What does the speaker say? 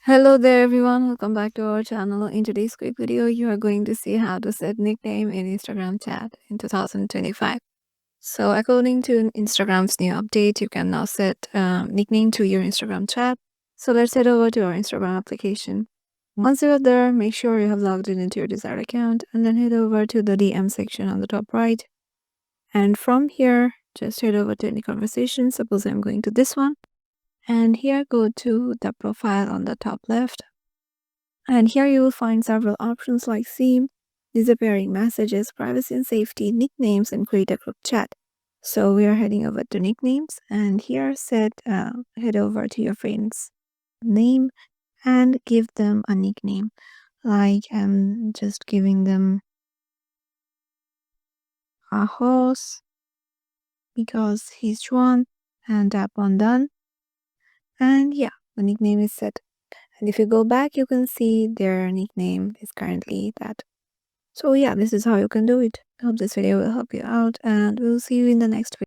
Hello there everyone, welcome back to our channel. In today's quick video, you are going to see how to set nickname in Instagram chat in 2025. So according to Instagram's new update, you can now set nickname to your Instagram chat. So let's head over to our Instagram application. Once you're there, make sure you have logged in into your desired account and then head over to the DM section on the top right. And from here, just head over to any conversation. Suppose I'm going to this one. And here go to the profile on the top left. And here you will find several options like theme, disappearing messages, privacy and safety, nicknames, and create a group chat. So we are heading over to nicknames, and here head over to your friend's name and give them a nickname. Like I'm just giving them a horse because he's Juan, and tap on done. And yeah, the nickname is set. And if you go back, you can see their nickname is currently that. So yeah, this is how you can do it. I hope this video will help you out and we'll see you in the next video.